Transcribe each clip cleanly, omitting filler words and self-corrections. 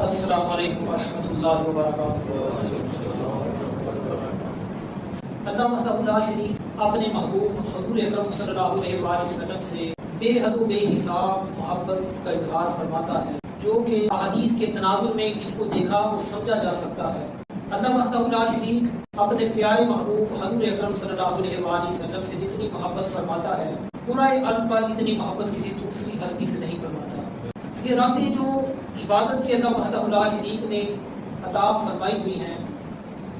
السلام علیکم ورحمۃ اللہ وبرکاتہ۔ اللہ وحدہ لا شریک اپنے محبوب حضور اکرم صلی اللہ علیہ وآلہ وسلم سے بے حد و بے حساب محبت کا اظہار فرماتا ہے، جو کہ احادیث کے تناظر میں اس کو دیکھا اور سمجھا جا سکتا ہے۔ اللہ وحدہ لا شریک اپنے پیارے محبوب حضور اکرم صلی اللہ علیہ وآلہ وسلم سے جتنی محبت فرماتا ہے، قرآن ارض پر اتنی محبت کسی دوسری ہستی سے نہیں فرماتا۔ یہ راتیں جو عبادت کی اللہ وحدہ لا شریک نے عطا فرمائی ہوئی ہیں،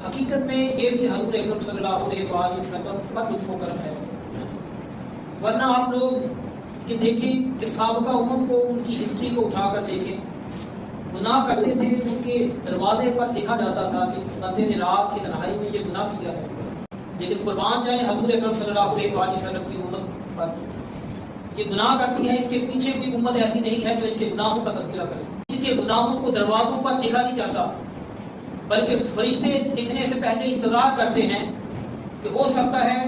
حقیقت میں یہ بھی حضور اکرم صلی اللہ علیہ وآلہ وسلم پر لطف و کرم ہے۔ ورنہ آپ لوگ یہ دیکھیں کہ سابقہ امم کو ان کی ہسٹری کو اٹھا کر دیکھیں، گناہ کرتے تھے، ان کے دروازے پر لکھا جاتا تھا کہ اس بندے نے رات کی تنہائی میں یہ گناہ کیا ہے، لیکن قربان جائیں حضور اکرم صلی اللہ علیہ وآلہ وسلم کی امت پر یہ گناہ کرتی ہے، اس کے پیچھے کوئی امت ایسی نہیں ہے جو ان کے گناہوں کا تذکرہ کرے۔ ان کے گناہوں کو دروازوں پر لکھا نہیں جاتا، بلکہ فرشتے لکھنے سے پہلے انتظار کرتے ہیں کہ ہو سکتا ہے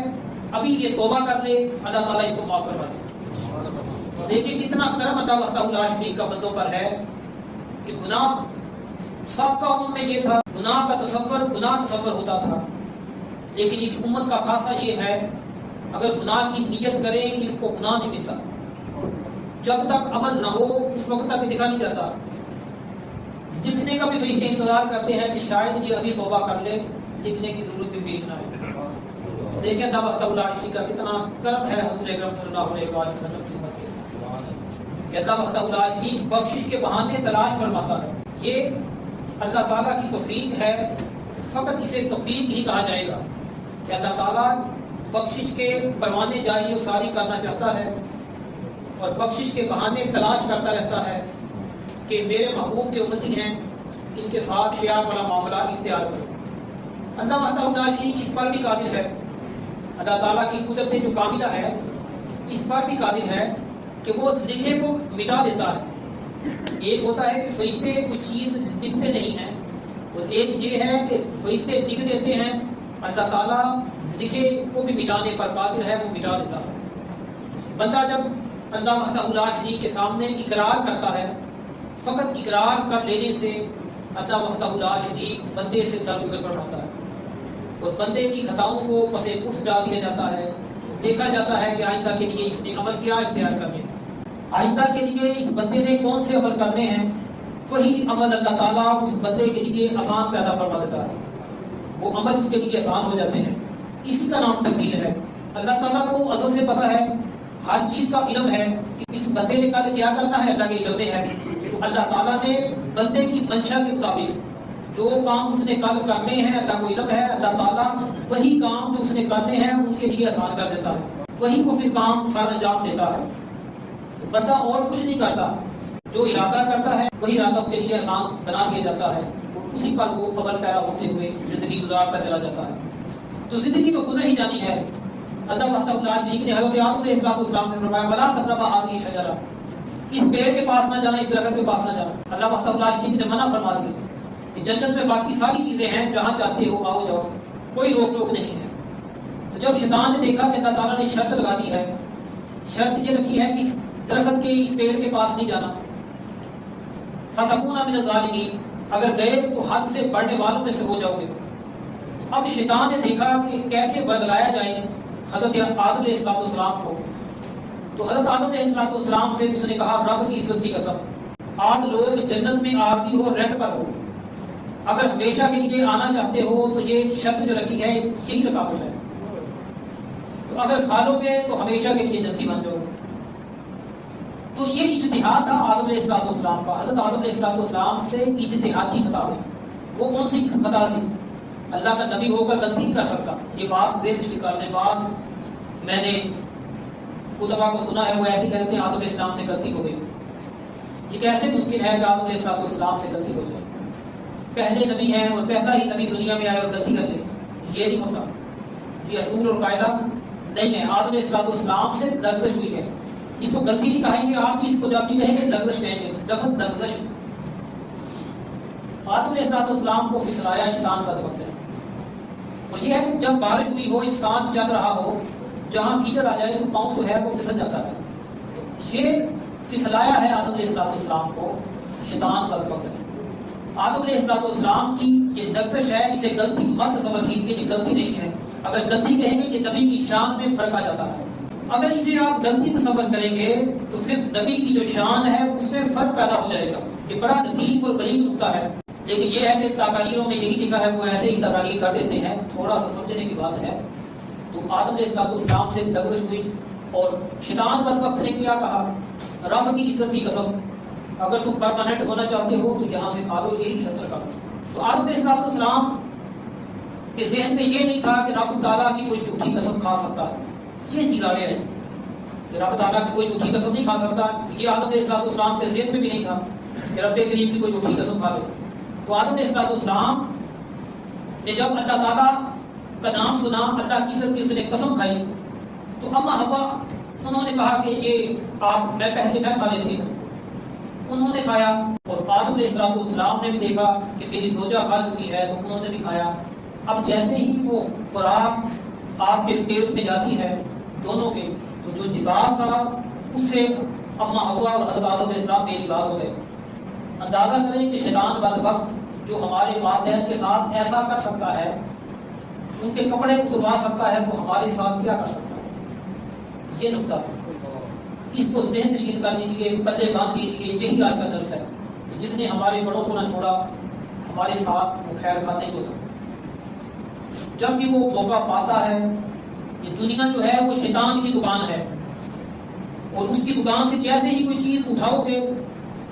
ابھی یہ توبہ کر لے، اللہ تعالیٰ اس کو معاف کروا دے۔ دیکھیں کتنا کرم عطا وحدہ لا شریک کا بندوں پر ہے کہ گناہ سب کا امت میں یہ تھا، گناہ کا تصور ہوتا تھا، لیکن اس امت کا خاصہ یہ ہے اگر گناہ کی نیت کریں ان کو گناہ نہیں ملتا، جب تک عمل نہ ہو اس وقت تک لکھا نہیں جاتا۔ لکھنے کا بھی فرشتے انتظار کرتے ہیں کہ شاید یہ ابھی توبہ کر لے، لکھنے کی ضرورت بھی بیچنا ہے۔ دیکھیں اللہ وحدہ لا شریک کا کتنا کرم ہے حضور اکرم صلی اللہ علیہ وآلہ وسلم کی امت کے ساتھ کہ اللہ وحدہ لا شریک بخشش کے بہانے تلاش فرماتا ہے۔ یہ اللہ تعالیٰ کی توفیق ہے، فقط اسے توفیق ہی کہا جائے گا کہ اللہ تعالیٰ بخشش کے پروانے جاری و ساری کرنا چاہتا ہے اور بخشش کے بہانے تلاش کرتا رہتا ہے کہ میرے محبوب کے امتی ہیں، ان کے ساتھ پیار والا معاملہ اختیار کرو۔ اللہ وحدہ لا شریک اس پر بھی قادر ہے، اللہ تعالیٰ کی قدرت جو کاملہ ہے اس پر بھی قادر ہے کہ وہ لکھے کو مٹا دیتا ہے۔ ایک ہوتا ہے کہ فرشتے کوئی چیز لکھتے نہیں ہیں، اور ایک یہ ہے کہ فرشتے لکھ دیتے ہیں، اللہ تعالیٰ لکھے کو بھی مٹانے پر قادر ہے، وہ مٹا دیتا ہے۔ بندہ جب اللہ وحدہ لا شریک کے سامنے اقرار کرتا ہے، فقط اقرار کر لینے سے اللہ وحدہ لا شریک بندے سے درگزر فرماتا ہے اور بندے کی خطاؤں کو پس پش ڈال دیا جاتا ہے۔ دیکھا جاتا ہے کہ آئندہ کے لیے اس نے عمل کیا اختیار کرنے ہیں، آئندہ کے لیے اس بندے نے کون سے عمل کرنے ہیں، وہی عمل اللہ تعالیٰ اس بندے کے لیے آسان پیدا فرما دیتا ہے، وہ عمل اس کے لیے آسان ہو جاتے ہیں۔ اسی کا نام تقدیر ہے۔ اللہ تعالیٰ کو ازل سے پتہ ہے، ہر چیز کا علم ہے کہ اس بندے نے کل کیا کرنا ہے، اللہ کے علم میں ہے۔ تو اللہ تعالیٰ نے بندے کی منشا کے مطابق جو کام اس نے کل کرنے ہیں، اللہ کو علم ہے، اللہ تعالیٰ وہی کام جو اس نے کرنے ہیں ان کے لیے آسان کر دیتا ہے، وہی کو پھر کام سر انجام دیتا ہے۔ تو بندہ اور کچھ نہیں کرتا، جو ارادہ کرتا ہے وہی ارادہ اس کے لیے آسان بنا دیا جاتا ہے، اور اسی پر وہ عمل پیرا ہوتے ہوئے زندگی گزارتا چلا جاتا ہے۔ تو زندگی تو گزر ہی جانی ہے۔ اللہ وحدہ لا شریک نے حضرت آدم علیہ السلام سے فرمایا وَلَا تَقْرَبَا هَٰذِهِ الشَّجَرَةَ، اس پیڑ کے پاس نہ جانا، اس درخت کے پاس نہ جانا۔ اللہ وحدہ لا شریک نے منع فرما دیا کہ جنت میں باقی ساری چیزیں ہیں، جہاں چاہتے ہو آؤ جاؤ، کوئی روک ٹوک نہیں ہے۔ تو جب شیطان نے دیکھا کہ اللہ تعالیٰ نے شرط لگا دی ہے، شرط یہ رکھی ہے کہ اس درخت کے اس پیڑ کے پاس نہیں جانا، فَتَكُونَ مِنَ الظَّالِمِينَ، اگر گئے تو حد سے بڑھنے والوں میں سے ہو جاؤ گے۔ اب شیطان نے دیکھا کہ کیسے بدلایا جائے حضرت آدم علیہ السلام کو، تو حضرت آدم علیہ السلام سے اس نے کہا رب کی عزت کی قسم، آپ لوگ جنت میں آتی ہو رہ پر ہو، اگر ہمیشہ کے لیے آنا چاہتے ہو تو یہ شرط جو رکھی ہے یہی رکاوٹ ہے، تو اگر کھا لو گے تو ہمیشہ کے لیے جنتی بن جاؤ گے۔ تو یہ اجتہاد تھا آدم علیہ السلام کا۔ حضرت آدم علیہ السلام سے اجتہادی خطا ہوئی۔ وہ کون سی خطا تھی؟ اللہ کا نبی ہو کر غلطی نہیں کر سکتا، یہ بات ذہن سے کرنے بعد میں نے خطبہ کو سنا ہے، وہ ایسے کہتے ہیں آدم علیہ السلام سے غلطی ہو گئی۔ یہ کیسے ممکن ہے کہ آدم علیہ السلام سے غلطی ہو جائے؟ پہلے نبی ہیں اور پہلا ہی نبی دنیا میں آئے اور غلطی کر لے، یہ نہیں ہوتا، یہ اصول اور قاعدہ نہیں ہے۔ آدم علیہ السلام سے لغزش ہوئی ہے، اس کو غلطی نہیں کہیں گے آپ، اس کو جب بھی کہیں گے لغزش کہیں گے، لفظ لغزش۔ آدم علیہ السلام کو پھسلایا شیطان کا وقت ہے، اور یہ ہے کہ جب بارش ہوئی ہو، انسان چل رہا ہو، جہاں کیچڑ آ جائے تو پاؤں جو ہے وہ پھسل جاتا ہے، تو یہ پھسلایا ہے آدم علیہ السلام کو شیطان کا وقت ہے۔ آدم علیہ السلام کی یہ لغزش ہے، اسے غلطی مت تصور کیجیے، یہ غلطی نہیں ہے۔ اگر غلطی کہیں گے کہ نبی کی شان میں فرق آ جاتا ہے، اگر اسے آپ غلطی تصور کریں گے تو پھر نبی کی جو شان ہے اس میں فرق پیدا ہو جائے گا۔ یہ بڑا لطیف اور بلیغ نکتہ ہے، لیکن یہ ہے کہ تقاریروں میں یہی لکھا ہے، وہ ایسے ہی تقاریر کر دیتے ہیں، تھوڑا سا سمجھنے کی بات ہے۔ تو آدم علیہ السلام سے لغزش ہوئی اور شیطان بدبخت نے کیا کہا، رب کی عزت کی قسم، اگر تم پرماننٹ ہونا چاہتے ہو تو یہاں سے کھا لو، یہی شرط رکھا۔ تو آدم علیہ السلام کے ذہن میں یہ نہیں تھا کہ رب تعالیٰ کی کوئی جھوٹی قسم کھا سکتا ہے، یہ چیز آگے ہے کہ رب تعالیٰ کی کوئی جھوٹی قسم نہیں کھا سکتا، یہ آدم علیہ السلام کے ذہن میں بھی نہیں تھا کہ رب کریم کی کوئی جھوٹی قسم کھا لے۔ تو آدم علیہ السلام نے جب اللہ تعالیٰ کا نام سنا، اللہ کی عزت کی اس نے قسم کھائی، تو اما حوا انہوں نے کہا کہ یہ آپ میں پہلے میں کھا لیتی ہوں، انہوں نے کھایا، اور آدم علیہ السلام نے بھی دیکھا کہ میری زوجہ کھا چکی ہے تو انہوں نے بھی کھایا۔ اب جیسے ہی وہ خوراک آپ کے پیٹ میں جاتی ہے دونوں کے، تو جو لباس تھا اس سے اما حوا اور حضرت آدم علیہ السلام بے لباس ہو گئے۔ اندازہ کریں کہ شیطان بدبخت جو ہمارے والدین کے ساتھ ایسا کر سکتا ہے، ان کے کپڑے اتروا سکتا ہے، وہ ہمارے ساتھ کیا کر سکتا ہے؟ یہ نقطہ ہے، اس کو ذہن نشین کر لیجیے، پلے باندھ لیجیے، یہی آج کا درس ہے کہ جس نے ہمارے بڑوں کو نہ چھوڑا ہمارے ساتھ وہ خیر خواہ نہیں ہو سکتا۔ جب بھی وہ موقع پاتا ہے، یہ دنیا جو ہے وہ شیطان کی دکان ہے، اور اس کی دکان سے جیسے ہی کوئی چیز اٹھاؤ گے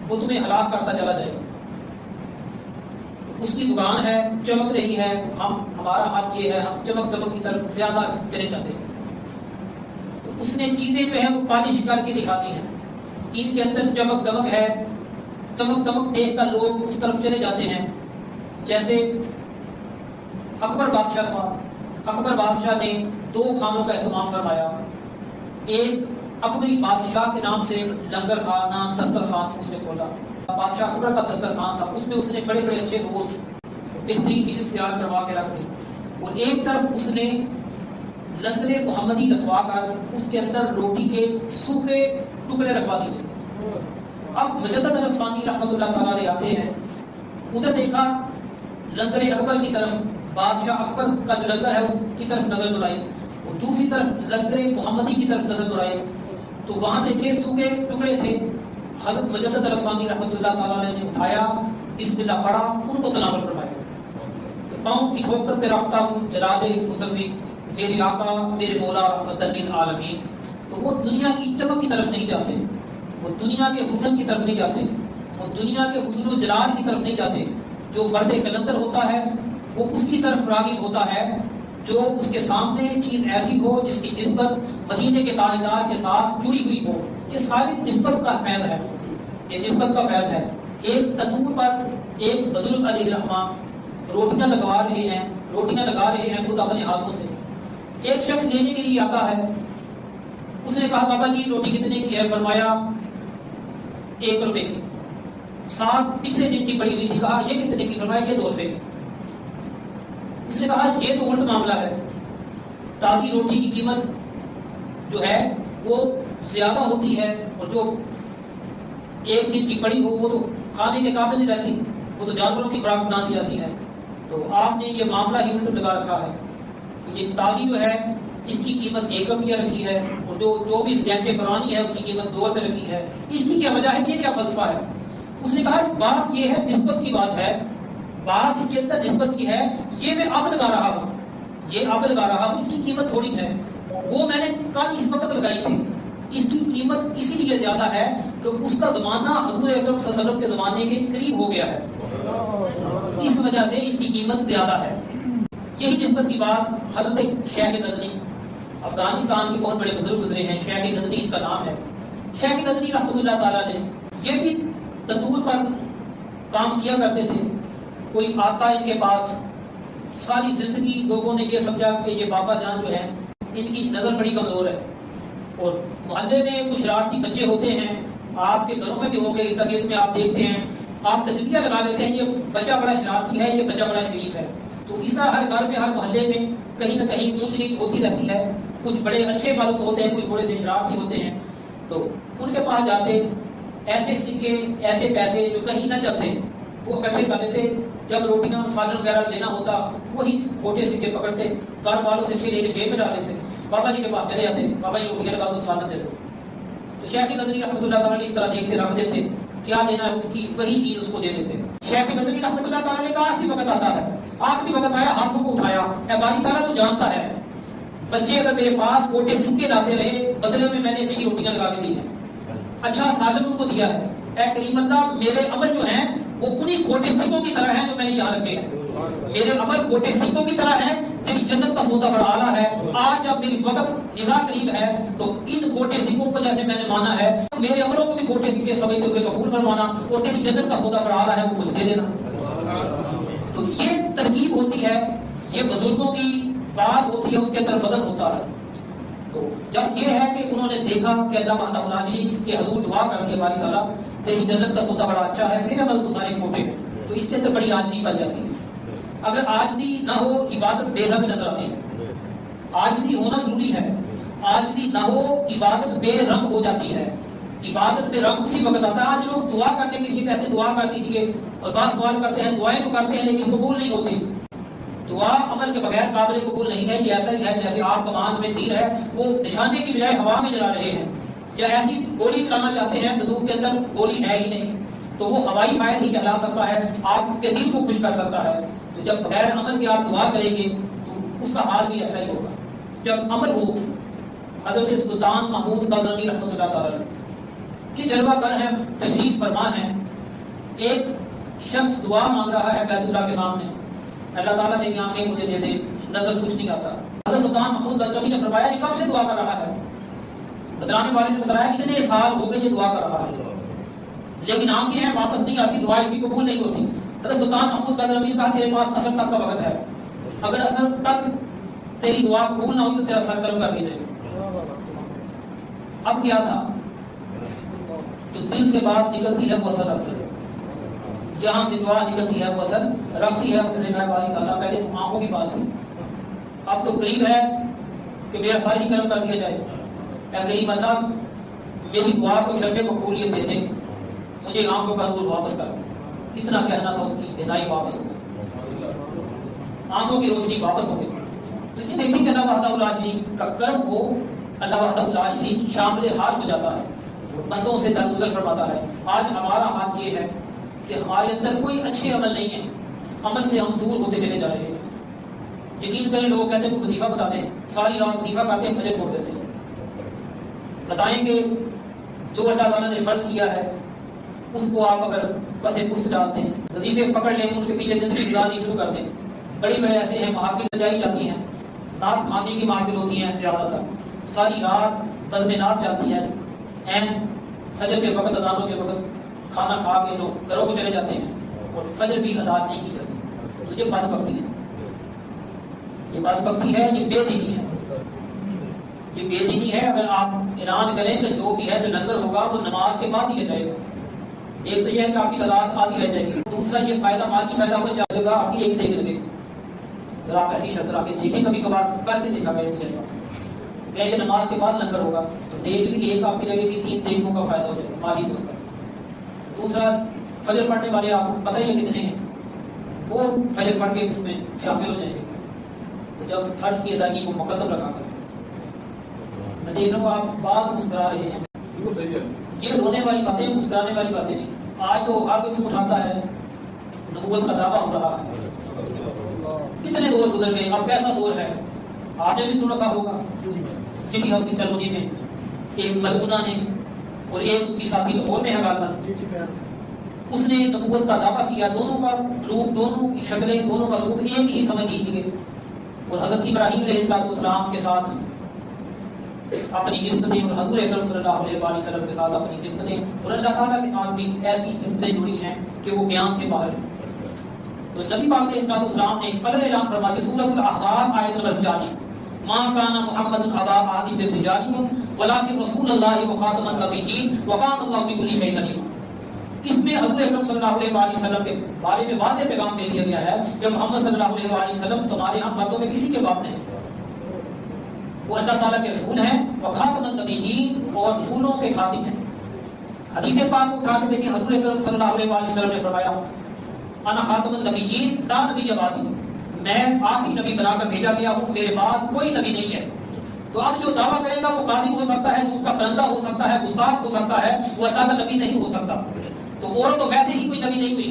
وہ تمہیں ہلاک کرتا چلا جائے گا۔ تو اس کی دکان ہے، چمک رہی ہے، ہمارا حال یہ ہے، ہم چمک دمک کی طرف زیادہ چلے جاتے ہیں۔ تو اس نے چیزیں جو ہے وہ پالش کر کے دکھاتی ہیں، ان کے اندر چمک دمک ہے، چمک دمک دیکھ کر لوگ اس طرف چلے جاتے ہیں۔ جیسے اکبر بادشاہ تھا، اکبر بادشاہ نے 2 کھانوں کا اہتمام فرمایا، ایک اکبری بادشاہ کے نام سے لنگر خانہ دسترخوان اس نے کھولا، بادشاہ اکبر کا دسترخوان تھا، اس میں اس نے بڑے بڑے اچھے گوشت بہترین ڈشز تیار کروا کے رکھ دی، اور ایک طرف اس نے لنگر محمدی رکھوا کر اس کے اندر روٹی کے سوکھے ٹکڑے رکھوا دیے۔ اب مجدد نفسانی رحمۃ اللہ تعالیٰ علیہ آتے ہیں، ادھر دیکھا لنگر اکبر کی طرف، بادشاہ اکبر کا جو لنگر ہے اس کی طرف نظر دوڑائی، اور دوسری طرف لنگر محمدی کی طرف نظر دوڑائی، تو وہاں دیکھے سوکھے ٹکڑے تھے۔ حضرت مجدد نفسانی رحمۃ اللہ تعالیٰ علیہ نے اٹھایا، بسم اللہ پڑھا، ان کو تناول فرمایا کہ پاؤں کی ٹھوکر پہ رکھتا ہوں جلال مسلمی میرے آقا میرے مولا رحمت للعالمین۔ تو وہ دنیا کی چمک کی طرف نہیں جاتے، وہ دنیا کے حسن کی طرف نہیں جاتے، وہ دنیا کے حسن و جلال کی طرف نہیں جاتے۔ جو مرد کلندر ہوتا ہے وہ اس کی طرف راغب ہوتا ہے جو اس کے سامنے چیز ایسی ہو جس کی نسبت مدینے کے تاجدار کے ساتھ جڑی ہوئی ہو۔ یہ ساری نسبت کا فیض ہے، یہ نسبت کا فیض ہے۔ ایک تندور پر ایک بزرگ علیہ الرحمٰ روٹیاں لگا رہے ہیں خود اپنے ہاتھوں سے۔ ایک شخص لینے کے لیے آتا ہے، اس نے کہا بابا جی روٹی کتنے کی ہے؟ فرمایا 1 روپے کی، ساتھ پچھلے دن کی پڑی ہوئی تھی، کہا یہ کتنے کی؟ فرمایا یہ 2 روپے کی۔ اس نے کہا یہ تو الٹ معاملہ ہے، تازی روٹی کی قیمت جو ہے وہ زیادہ ہوتی ہے، اور جو 1 دن کی پڑی ہو وہ تو کھانے کے قابل نہیں رہتی، وہ تو جانوروں کی خوراک بنا دی جاتی ہے۔ تو آپ نے یہ معاملہ ہی الٹ لگا رکھا ہے، یہ تازی جو ہے اس کی قیمت 1 روپیہ رکھی ہے، اور جو 24 گھنٹے پرانی ہے اس کی قیمت 2 روپے رکھی ہے۔ اس کی کیا وجہ ہے؟ یہ کیا فلسفہ ہے؟ اس نے کہا بات یہ ہے، نسبت کی بات ہے، بات اس کے اندر نسبت کی ہے۔ یہ میں اب لگا رہا ہوں، اس کی قیمت تھوڑی ہے، وہ میں نے کل اس وقت لگائی تھی، اس کی قیمت اسی لیے زیادہ ہے کہ اس کا زمانہ حضور اکرم صلی اللہ علیہ وسلم کے زمانے کے قریب ہو گیا ہے، اس وجہ سے اس کی قیمت زیادہ ہے۔ یہی نسبت کی بات حضرت شیخ غزنی، افغانستان کے بہت بڑے بزرگ گزرے ہیں، شیخ غزنی ان کا نام ہے۔ شیخ غزنی رحمۃ اللہ تعالیٰ نے یہ بھی تندور پر کام کیا کرتے تھے۔ کوئی آتا ان کے پاس، ساری زندگی لوگوں نے یہ سمجھا کہ یہ بابا جان جو ہیں ان کی نظر بڑی کمزور ہے، اور محلے میں کچھ شرارتی بچے ہوتے ہیں، آپ کے گھروں میں بھی ہو گئے، طبیعت میں آپ دیکھتے ہیں، آپ تجزیہ لگا لیتے ہیں یہ بچہ بڑا شرارتی ہے، یہ بچہ بڑا شریف ہے۔ تو اس طرح ہر گھر میں ہر محلے میں کہیں نہ کہیں اونچ نیچ ہوتی رہتی ہے، کچھ بڑے اچھے بارود ہوتے ہیں، کچھ تھوڑے سے شرارتی ہوتے ہیں، تو ان کے پاس جاتے، ایسے سکے ایسے پیسے جو کہیں نہ چلتے، وہ اکٹھے کر لیتے، جب روٹیاں سالن وغیرہ لینا ہوتا وہی چھوٹے سکے پکڑتے، گھر والوں سے لے کے جیب میں ڈال دیتے، بابا جی کے پاس چلے جاتے، بابا جی روٹیاں لگا دو، سالن دے دو. تو شیخ غزنوی رحمۃ اللہ تعالیٰ نے اس طرح دیکھتے رکھ دیتے، کیا لینا ہے اس کی وہی چیز اس کو دے دیتے. شیخ غزنوی رحمۃ اللہ تعالیٰ نے کہا آخری وقت آتا ہے، آخری وقت آیا، ہاتھوں کو اٹھایا، اے باری تعالیٰ تو جانتا ہے بچے اگر میرے پاس کوٹے سکے لاتے رہے، بدلے میں نے اچھی روٹیاں لگا کے دی ہیں، اچھا سالن ان کو دیا ہے، اے کریم اللہ میرے عمل جو ہیں وہ انہی کھوٹے سکوں کی طرح ہیں جو میں نے یہاں رکھے ہیں، میرے عمل کھوٹے سکوں کی طرح ہے، تیری جنت کا سودا بڑا اعلیٰ ہے. آج جب میری وقت نگاہ قریب ہے تو ان کھوٹے سکوں کو جیسے میں نے مانا ہے میرے عملوں کو بھی کھوٹے سکے سمجھتے ہوئے قبول فرمانا، اور تیری جنت کا سودا بڑا اعلیٰ ہے وہ مجھے دے دینا. تو یہ ترکیب ہوتی ہے، یہ بزرگوں کی بات ہوتی ہے، اس کے اندر بدل ہوتا ہے. تو جب یہ ہے کہ انہوں نے دیکھا کہ اللہ وحدہ لا شریک کے حضور دعا کر کے باری تعالیٰ تیری جنت کا سودا بڑا اچھا ہے، میرے عمل تو سارے کھوٹے ہیں، تو اس کے اندر بڑی عاجزی پائی جاتی ہے. اگر عاجزی نہ ہو عبادت بے رنگ نظر آتی ہے، عاجزی ہونا ضروری ہے، عاجزی نہ ہو عبادت بے رنگ ہو جاتی ہے. عبادت بے رنگ اسی وقت آتا ہے. آج لوگ دعا کرنے کے لیے کہتے ہیں دعا کر دیجیے، اور بعض سوال کرتے ہیں، دعائیں تو کرتے ہیں لیکن قبول نہیں ہوتی. دعا عمل کے بغیر قابل قبول نہیں ہے. یہ ایسا ہی ہے جیسے آپ کمان میں تیر ہے وہ نشانے کی بجائے ہوا میں جلا رہے ہیں، یا ایسی گولی چلانا چاہتے ہیں بندوق کے اندر گولی ہے ہی نہیں، تو وہ ہوائی فائر ہی کہلا سکتا ہے، آپ کے دل کو خوش کر سکتا ہے. تو جب بغیر عمل کے آپ دعا کریں گے تو اس کا حال بھی ایسا ہی ہوگا. جب عمل ہو، حضرت سلطان محمود غزنوی رحمۃ اللہ تعالیٰ یہ جلوہ گر ہے، تشریف فرما ہے. ایک شخص دعا مانگ رہا ہے بیت اللہ کے سامنے، اللہ تعالیٰ میری آنکھیں مجھے دے دے، نظر کچھ نہیں آتا. حضرت سلطان محمود غزنوی نے فرمایا کہ کب سے دعا کر رہا ہے؟ بتلانے والے نے بتایا کہ اتنے سال ہو گئے یہ دعا کر رہا ہے لیکن آنکھیں ہیں واپس نہیں آتی، دعا اس کی قبول نہیں ہوتی. حضرت سلطان محمود غزنوی نے کہا تیرے پاس اثر تک کا وقت ہے، اگر اثر تک تیری دعا قبول نہ ہوئی تو تیرا سر قلم کر دی جائے گا. اب کیا تھا؟ جو دل سے بات نکلتی ہے وہ اثر رکھتی ہے، جہاں سے دعا نکلتی ہے وہ اثر رکھتی ہے. اسے کہا باری تعالیٰ پہلے تو آنکھوں کی بات تھی، اب تو قریب ہے کہ میرا ساری قلم کر دیا جائے. اے غریب اللہ میری دعا کو شرف مقبولیت دے دے، مجھے آنکھوں کا نور واپس کر دے. اتنا کہنا تھا، اس کی بینائی واپس ہو گئی، آنکھوں کی روشنی واپس ہو گئی. تو یہ دیکھیں کہ اللہ وحدہ لا شریک کا کرم ہو، اللہ وحدہ لا شریک شامل حال ہو جاتا ہے، بندوں سے درگزر فرماتا ہے. آج ہمارا حال یہ ہے کہ ہمارے اندر کوئی اچھے عمل نہیں ہے، عمل سے ہم دور ہوتے چلے جا رہے ہیں. یقین کریں لوگ کہتے ہیں کوئی وظیفہ بتاتے ہیں، ساری رات وظیفہ کرتے ہیں، فجر چھوڑ دیتے ہیں. بتائیں کہ جو اللہ تعالیٰ نے فرض کیا ہے اس کو آپ اگر بس ایک پست ڈالتے ہیں، وظیفے پکڑ لیں، ان کے پیچھے زندگی گزارنی شروع کرتے ہیں. بڑے بڑے ایسے ہیں محافل سجائی جاتی ہیں، نعت خواندگی کی محافل ہوتی ہیں زیادہ تر، ساری رات بزم نعت چلتی ہے، فجر کے وقت اذانوں کے وقت کھانا کھا کے لوگ گھروں کو چلے جاتے ہیں اور فجر بھی ادا نہیں کی جاتی. تو یہ بد بختی ہے، یہ بد بختی ہے، یہ بے دینی ہے، یہ بے دینی ہے. اگر آپ اعلان کریں کہ جو بھی ہے جو لنگر ہوگا وہ نماز کے بعد ہی لے جائے گا، ایک تو یہ ہے کہ آپ کی تعداد آدھی رہ جائے گی، دوسرا یہ فائدہ مالی فائدہ ہو جائے گا، آپ کی ایک دیکھ لگے. اگر آپ ایسی شرط رکھ کے دیکھیں کبھی کبھار کر کے دیکھا گیا جائے گا کہ نماز کے بعد لنگر ہوگا تو دیکھ بھی ایک آپ کی لگے گی، 3 دیکھوں کا فائدہ ہو جائے گا مالی طور پر. دوسرا فجر پڑھنے والے آپ کو پتہ ہی ہے کتنے ہیں، وہ فجر پڑھ کے اس میں شامل ہو جائیں گے. تو جب فرض کی ادائیگی کو مقدم رکھا کر، میں دیکھ رہا ہوں آپ بات مسکرا رہے ہیں، یہ رونے والی باتیں، مسکرانے والی باتیں نہیں. آج تو ہر کوئی اٹھاتا ہے، نبوت کا دعویٰ ہو رہا ہے. کتنے دور گزر گئے، اب کیسا دور ہے. آپ نے بھی سن رکھا ہوگا سٹی ہاؤسنگ کالونی میں ایک مرگونا نے اور ایک اس کی ساتھی لاہور میں ہے غالباً، اس نے نبوت کا دعویٰ کیا. دونوں کا روپ، دونوں کی شکلیں، دونوں کا روپ ایک ہی سمجھ لیجیے، اور حضرت ابراہیم علیہ السلام کے ساتھ اپنی نسبتیں اور حضور اکرم صلی اللہ علیہ وسلم کے ساتھ اپنی نسبتیں اور اللہ تعالیٰ کے ساتھ بھی ایسی نسبتیں جڑی ہیں کہ وہ بیان سے باہر ہیں. تو نبی پاک علیہ السلام نے پہلے اعلان فرما دیا، سورۃ الاحزاب آیت نمبر 40، ما کان محمد ابا احد من رجالکم ولکن رسول اللہ وخاتم النبیین وکان اللہ بکل شیء علیم. اس میں حضور اکرم صلی اللہ علیہ وسلم کے بارے میں واضح پیغام دے دیا گیا ہے کہ محمد صلی اللہ علیہ وسلم تمہارے ہم باتوں میں کسی کے باپ نہیں، وہ اللہ تعالیٰ کے رسول ہیں، وخاتم النبیین اور رسولوں کے خاتم ہیں. حدیث پاک کو اٹھا کے دیکھیں، حضور اکرم صلی اللہ علیہ وسلم نے فرمایا انا خاتم النبیین لا نبی بعدی، میں آخری نبی بنا کر بھیجا گیا ہوں، میرے بعد کوئی نبی نہیں ہے۔ تو اب جو دعویٰ کرے گا وہ قاضی ہو سکتا ہے، جھوٹ کا بندہ ہو سکتا ہے، گستاخ ہو سکتا ہے، وہ اللہ کا نبی نہیں ہو سکتا۔ تو عورت تو ویسے ہی کوئی نبی نہیں ہوئی،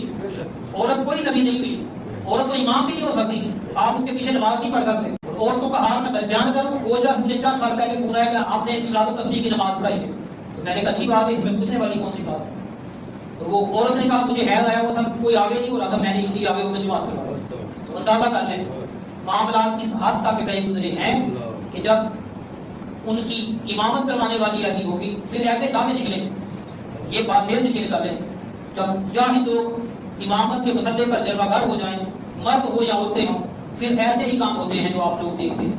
عورت کوئی نبی نہیں ہوئی، عورت تو امام بھی نہیں ہو سکتی، آپ اس کے پیچھے نماز نہیں پڑھ سکتے۔ عورتوں کا حال میں بیان کروں، مجھے چند سال پہلے فون آیا کہ آپ نے صلاۃ و تسبیح کی نماز پڑھائی ہے، تو میں نے کہا اچھی بات ہے، اس میں پوچھنے والی کون سی بات ہے؟ تو وہ عورت نے کہا مجھے حیض آیا ہوا تھا، کوئی آگے نہیں ہو رہا تھا، میں نے اس لیے آگے ہو کے نماز کروا دی۔ تو اندازہ کر لیں معاملات اس حد تک گئے گزرے ہیں کہ جب ان کی امامت کروانے والی ایسی ہوگی پھر ایسے دعوے نکلیں، یہ بات دیر نشیر کر لیں، جب جاہد لوگ امامت کے مسئلے پر جلوہ گر ہو جائیں، مرد ہو یا عورتیں ہوں، پھر ایسے ہی کام ہوتے ہیں جو آپ لوگ دیکھتے ہیں۔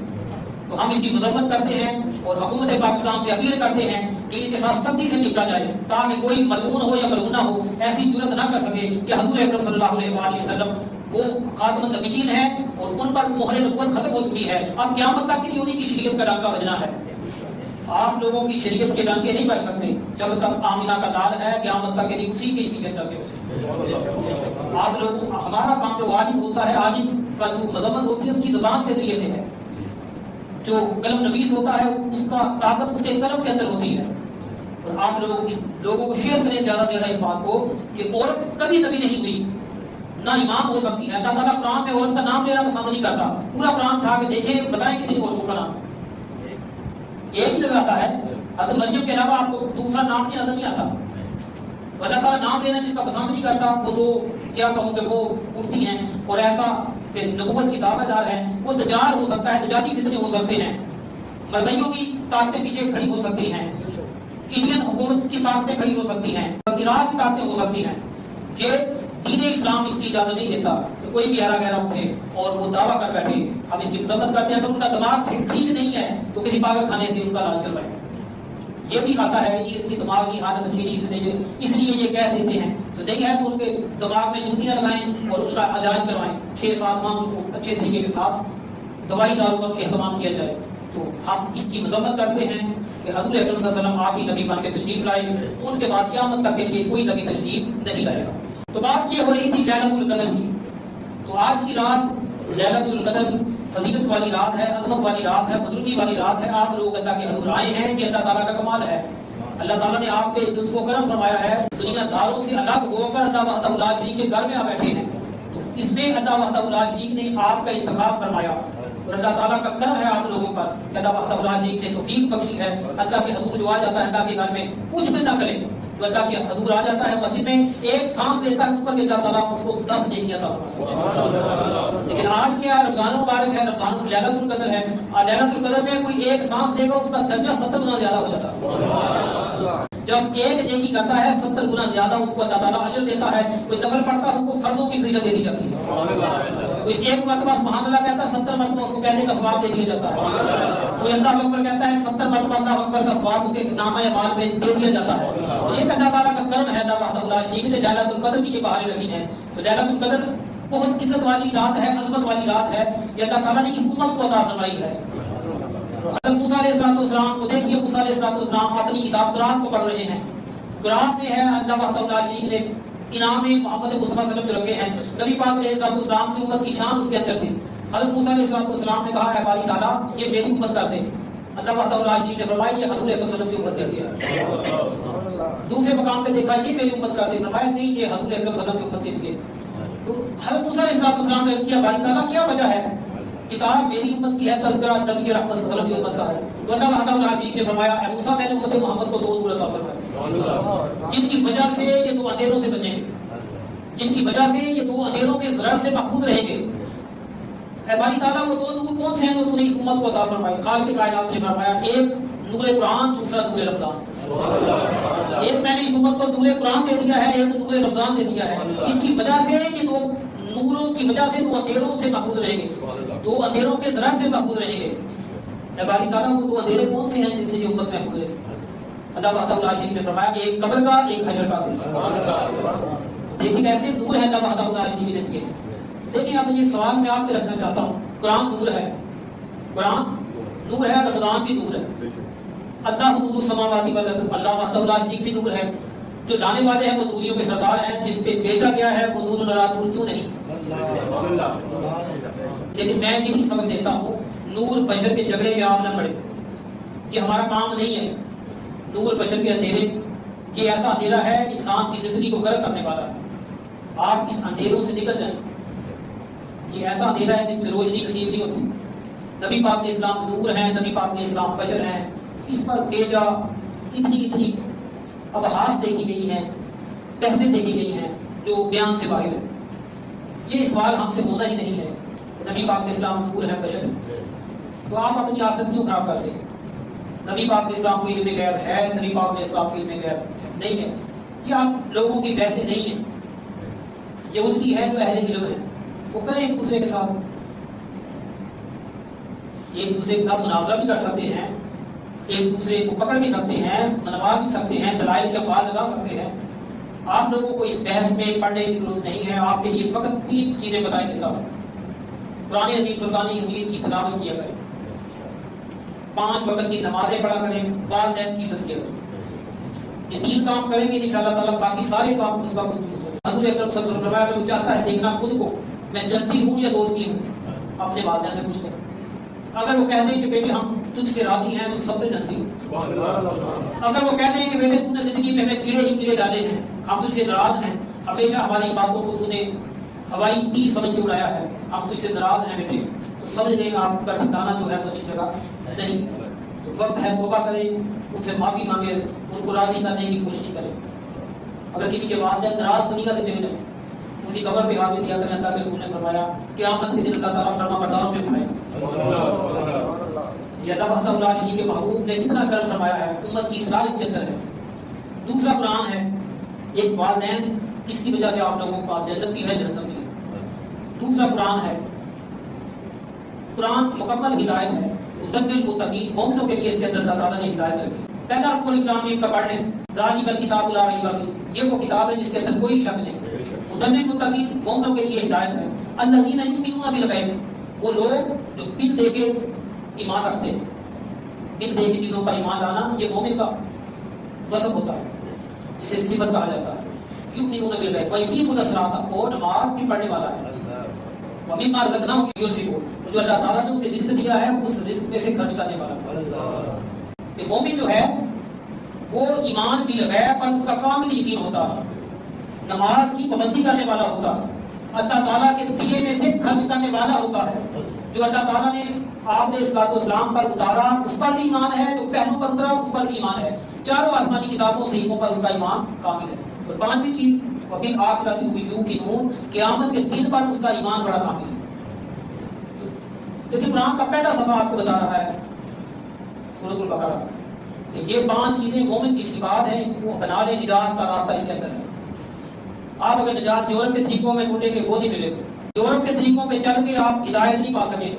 تو ہم اس کی مذمت کرتے ہیں اور حکومت پاکستان سے اپیل کرتے ہیں کہ ان کے ساتھ سختی سے نپٹا جائے، تاکہ کوئی ملعون ہو یا ملعونہ ہو ایسی جرت نہ کر سکے کہ حضور اکرم صلی اللہ علیہ وآلہ وسلم وہ خاتم النبیین ہیں اور ان پر مہر نبوت ختم ہو چکی ہے، اب قیامت تک کے لیے انہیں کی شریعت کا ڈنکا بجنا ہے۔ آپ لوگوں کی شریعت کے ڈنکے نہیں بج سکتے، جب تک آمینہ کا لال ہے قیامت تک کے لیے اسی کی شریعت ڈنکے بجیں۔ آپ لوگ ہمارا کام جو واجب ہوتا ہے، عالم کا جو مذمت ہوتی ہے اس کی زبان کے ذریعے سے ہے، جو قلم نویس ہوتا ہے اس کا طاقت اس کے قلم کے اندر ہوتی ہے۔ اور آپ لوگ اس لوگوں کو شیئر کریں زیادہ سے زیادہ اس بات کو کہ عورت کبھی نبی نہیں ہوئی، نہ امام ہو سکتی ہے۔ اللہ تعالیٰ قرآن میں عورت کا نام لینا پسند نہیں کرتا، پورا قرآن اٹھا کے دیکھیں، بتائیں کتنی عورتوں کا نام ہے، ایک ہی نظر آتا ہے، حضرت مریم کے علاوہ آپ کو دوسرا نام نہیں نظر نہیں آتا۔ تو اللہ تعالیٰ نام لینا جس کا پسند نہیں کرتا وہ تو کیا کہوں کہ وہ اٹھتی ہیں اور ایسا کہ نبوت کی دعوے دار ہیں، وہ دجال ہو سکتا ہے، دجالی فتنے ہو سکتے ہیں، مرزیوں کی طاقتیں پیچھے کھڑی ہو سکتی ہیں، انڈین حکومت کی طاقتیں کھڑی ہو سکتی ہیں، وزیرات کی طاقتیں ہو سکتی ہیں۔ یہ دین اسلام اس کی اجازت نہیں دیتا کہ کوئی بھی ہرا گہرا اٹھے اور وہ دعویٰ کر بیٹھے۔ ہم اس کی مذمت کرتے ہیں، اگر ان کا دماغ ٹھیک نہیں ہے تو کسی پاگل خانے سے ان کا علاج کروائیں۔ یہ بھی آتا ہے کہ اس کی دماغ کی حالت اچھی نہیں، اس لیے یہ کہہ دیتے ہیں، تو نہیں ہے تو ان کے دماغ میں جوتیاں لگائیں اور ان کا علاج کروائیں، 6-7 ماہ ان کو اچھے طریقے کے ساتھ دوائی داروں کا اہتمام کیا جائے۔ تو ہم اس کی مذمت کرتے ہیں کہ حضور اکرم صلی اللہ علیہ وسلم آخری نبی بن کے تشریف لائے، ان کے بعد قیامت تک کے لیے کوئی نبی تشریف نہیں لائے گا۔ تو بات یہ ہو رہی تھی لیلۃ القدر کی، تو آج کی رات لیلۃ القدر فضیلت والی رات ہے، عظمت والی رات ہے، بزرگی والی رات ہے۔ آپ لوگ اللہ کے حضور آئے ہیں، یہ اللہ تعالیٰ کا کمال ہے۔ اللہ تعالیٰ نے آپ پہ لطف و کرم فرمایا ہے، دنیا داروں سے الگ ہو کر اللہ وحدہ لا شریک کے گھر میں آ بیٹھے ہیں، تو اس میں اللہ وحدہ لا شریک نے آپ کا انتخاب فرمایا اور اللہ تعالیٰ کا کرم ہے آپ لوگوں پر کہ اللہ وحدہ لا شریک نے توفیق بخشی ہے۔ اللہ کے حضور جو آ جاتا ہے اللہ کے گھر میں کچھ بھی نہ کرے، تو اللہ کے حضور آ جاتا ہے مسجد میں، ایک سانس لیتا ہے اس پر کہ اللہ تعالیٰ اس کو 10 نیکیاں عطا فرمائے۔ لیکن آج کیا رمضان مبارک ہے، رمضان لیلۃ القدر ہے، اور لیلۃ القدر میں کوئی ایک سانس لے گا اس کا درجہ 70 گنا زیادہ ہو جاتا ہے۔ جب ایک نیکی کرتا ہے 70 گنا زیادہ اس کو اللہ تعالیٰ اجر دیتا ہے۔ کوئی نفل پڑھتا ہے اس کو فرضوں کی فضیلت دے دی جاتی ہے، کوئی ایک مرتبہ سبحان اللہ کہتا ہے 70 مرتبہ اس کو کہنے کا ثواب دے دیا جاتا ہے، کوئی اللہ اکبر کہتا ہے 70 مرتبہ اللہ اکبر کا ثواب اس کے نامہ اعمال میں دے دیا جاتا ہے۔ یہ اللہ تعالیٰ کا کرم ہے، اللہ وحدہ لا شریک نے لیلۃ القدر کی بہاریں رکھی ہیں۔ تو لیلۃ القدر بہت عزت والی رات ہے، عظمت والی رات ہے، یہ اللہ تعالیٰ نے اس امت کو عطا فرمائی ہے۔ حضرت موسیٰ علیہ السلام کو دیکھیے، موسیٰ علیہ السلام اپنی کتاب قرآن کو پڑھ رہے ہیں، قرآن میں ہے اللہ وحدہ لا شریک نے انعام محمد مصطفیٰ صلی اللہ علیہ وسلم جو رکھے ہیں، نبی پاک علیہ السلام کی امت کی شان اس کے اندر تھی۔ حضرت موسیٰ علیہ السلام نے کہا اے باری تعالیٰ یہ میری امت کر دے، اللہ وحدہ لا شریک نے فرمایا یہ حضور اکرم صلی اللہ علیہ وسلم کی امت کر دیا۔ دوسرے مقام پہ دیکھا یہ میری امت کر دے، فرمایا نہیں یہ حضور اکرم صلی اللہ علیہ وسلم کی امت کے لیے۔ تو حضرت موسیٰ علیہ السلام نے کیا باری تعالیٰ کیا وجہ ہے؟ کتاب میری امت کی ہے، تذکرہ نبی رحمت صلی اللہ علیہ وسلم کی امت کا ہے۔ تو اللہ وحدہ لا شریک نے فرمایا اے موسیٰ میں نے امت محمد کو 2 نور عطا فرمائے جن کی وجہ سے یہ 2 اندھیروں سے بچیں گے، جن کی وجہ سے یہ 2 اندھیروں کے ضرر سے محفوظ رہیں گے۔ اے باری تعالیٰ وہ 2 نور کون سے ہیں جو تو نے اس امت کو عطا فرمائے؟ خالق کائنات نے فرمایا ایک نور قرآن، دوسرا نور رمضان۔ ایک میں نے اس امت کو نور قرآن دے دیا ہے، ایک نور رمضان دے دیا ہے۔ اس کی وجہ سے یہ 2 نوروں کی وجہ سے 2 اندھیروں سے محفوظ رہیں گے، 2 اندھیروں کے ضرر سے محفوظ رہیں گے۔ اے باری تعالیٰ وہ 2 اندھیرے کون سے ہیں جن سے یہ امت محفوظ رہے گی؟ اللہ وحدہ لا شریک نے فرمایا ایک قبر کا، ایک حشر کا۔ دیکھیں کیسے نور ہے اللہ وحدہ لا شریک نے دیے۔ دیکھیں اب یہ سوال میں آپ پہ رکھنا چاہتا ہوں، قرآن نور ہے، قرآن نور ہے، رمضان بھی نور ہے، اللہ نور السماوات والارض، اللہ وحدہ لا شریک بھی نور ہے، جو لانے والے ہیں وہ نوریوں کے سردار ہیں، جس پہ بیچا گیا ہے وہ نور علی نور کیوں نہیں؟ لیکن میں یہی سبق دیتا ہوں، نور بشر کے جھگڑے میں آپ نہ پڑے، یہ ہمارا کام نہیں ہے۔ نور بشر کے اندھیرے، یہ ایسا اندھیرا ہے انسان کی زندگی کو غرق کرنے والا ہے، آپ اس اندھیروں سے نکل جائیں۔ یہ ایسا اندھیرا ہے جس میں روشنی نصیب نہیں ہوتی۔ نبی پاک علیہ السلام نور ہیں، نبی پاک علیہ السلام بشر ہیں، اس پر بیجا اتنی ابحاث دیکھی گئی ہیں، بحثیں دیکھی گئی ہیں جو بیان سے باہر ہے۔ یہ سوال ہم سے ہونا ہی نہیں ہے کہ نبی پاک علیہ السلام نور ہے، بشر ہے، تو آپ اپنی آخرت کیوں خراب کرتے ہیں؟ نبی پاک علیہ السلام کو علم غیب ہے، نبی پاک علیہ السلام کو علم غیب نہیں ہے، یہ آپ لوگوں کی بحثیں نہیں ہیں، یہ ان کی ہے جو اہل علم ہے، وہ کریں ایک دوسرے کے ساتھ، ایک دوسرے کے ساتھ مناظرہ بھی کر سکتے ہیں، ایک دوسرے کو پکڑ بھی سکتے ہیں، منوا بھی سکتے ہیں، دلائل کے پار لگا سکتے ہیں۔ آپ لوگوں کو اس بحث میں پڑھنے کی ضرورت نہیں ہے، آپ کے لیے فقط 3 چیزیں بتائی دیتا ہوں۔ قرآن عظیم فرقان حمید کی تلاوت کیا کریں، 5 وقت کی نمازیں پڑھا کریں، والدین کی عزت کیا کریں، یہ 3 کام کریں گے انشاءاللہ تعالیٰ باقی سارے کام خود بخود درست ہوں۔ حضور اکرم صلی اللہ علیہ وسلم فرمایا کہ وہ چاہتا ہے دیکھنا خود کو میں جنتی ہوں یا دوزخی ہوں، اپنے والدین سے پوچھ لیں، اگر وہ کہہ دیں کہ بیٹے ہم تجھ سے راضی ہیں تو سب پہ جنتی ہوں، اگر وہ کہہ دیں کہ بیٹے تم نے زندگی میں ہمیں کیڑے ہی کیڑے ڈالے ہیں، ہم تجھ سے ناراض ہیں، ہمیشہ ہماری باتوں کو تو نے ہوائی تیر سمجھ کے اڑایا ہے، ہم تجھ سے ناراض ہیں بیٹے، تو سمجھ لیں آپ کا ٹھکانا جو ہے وہ اچھی جگہ نہیں ہے، تو وقت ہے توبہ کریں، ان سے معافی مانگے، ان کو راضی کرنے کی کوشش کریں۔ اگر کسی کے والدین ناراض دنیا سے چلے جائیں، ان کی قبر پہ حاضر دیا کریں، اللہ کے رسول نے فرمایا قیامت کے دن اللہ تعالیٰ فرما برداروں میں اٹھائے گا۔ یہ اللہ وحدہ لا شریک کے محبوب نے کتنا کرم فرمایا ہے، امت کی اصلاح اس کے اندر ہے۔ دوسرا قرآن ہے، ایک والدین اس کی وجہ سے آپ لوگوں کے پاس جنت بھی ہے، جہنم بھی ہے۔ دوسرا قرآن ہے، قرآن مکمل ہدایت ہے، مدبر متقین مومنوں کے لیے اس کے اندر اللہ تعالیٰ نے ہدایت رکھی۔ پہلا رکن اسلام کا پڑھ لیں، ذالک الکتاب لا ریب فیہ، یہ وہ کتاب ہے جس کے اندر کوئی شک نہیں۔ مدبر متقین مومنوں کے لیے ہدایت ہے۔ الذین یؤمنون بالغیب، وہ لوگ جو بن دیکھے ایمان رکھتے ہیں، بن دیکھی چیزوں پر ایمان لانا یہ مومن کا وصف ہوتا ہے، جسے صفت کہا جاتا ہے۔ یؤمنون بالغیب ویقیمون الصلاۃ، وہ نماز بھی پڑھنے والا ہے۔ ومما رزقناہم ينفقون، جو اللہ تعالیٰ نے اسے رزق دیا ہے اس رزق میں سے خرچ کرنے والا ہے۔ کہ مومن جو ہے وہ ایمان بالغیب پر اس کا کامل یقین ہوتا ہے، نماز کی پابندی کرنے والا ہوتا ہے، اللہ تعالیٰ کے دیے میں سے خرچ کرنے والا ہوتا ہے۔ جو اللہ تعالیٰ نے آپ نے الصلوۃ والسلام پر اتارا اس پر بھی ایمان ہے، جو پہلو پر اترا اس پر بھی ایمان ہے، چاروں آسمانی کتابوں صحیحوں پر اس کا ایمان کامل ہے۔ اور 5ویں چیز وبالآخرۃ ہم یوقنون، قیامت کے دن پر اس کا ایمان بڑا کامل ہے۔ دیکھیں قرآن کا پہلا صفحہ آپ کو بتا رہا ہے سورۃ البقرہ کہ یہ 5 چیزیں مومن کی صفات ہیں، اس کو بنا لیں، نجات کا راستہ اس کے اندر ہے۔ آپ اگر نجات یورپ کے طریقوں میں ڈھونڈیں گے وہ نہیں ملے گا، یورپ کے طریقوں میں چل کے آپ ہدایت نہیں پا سکیں۔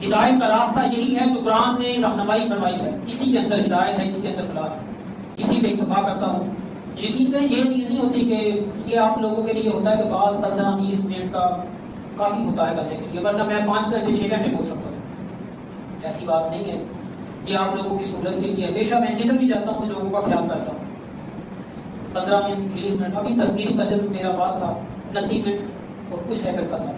ہدایت کا راستہ یہی ہے جو قرآن نے رہنمائی فرمائی ہے، اسی کے اندر ہدایت ہے، اسی کے اندر فلاح ہے۔ اسی پہ اکتفا کرتا ہوں۔ یقین کریں یہ چیز نہیں ہوتی کہ یہ آپ لوگوں کے لیے ہوتا ہے کہ بعض 15-20 منٹ کا کافی ہوتا ہے کرنے کے لیے، ورنہ میں 5 گھنٹے 6 گھنٹے بول سکتا ہوں، ایسی بات نہیں ہے۔ یہ آپ لوگوں کی سہولت کے لیے ہمیشہ میں جدھر بھی جاتا ہوں لوگوں کا خیال کرتا ہوں۔ 15 منٹ 20 منٹ، ابھی تذکیری بجٹ میرا بات تھا 29 منٹ اور کچھ سیکنڈ کا تھا،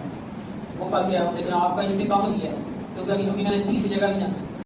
وہ کر گیا، لیکن آپ کا اس سے کم ہی ہے کیونکہ ابھی میں نے تیسری جگہ ہی جانا ہے۔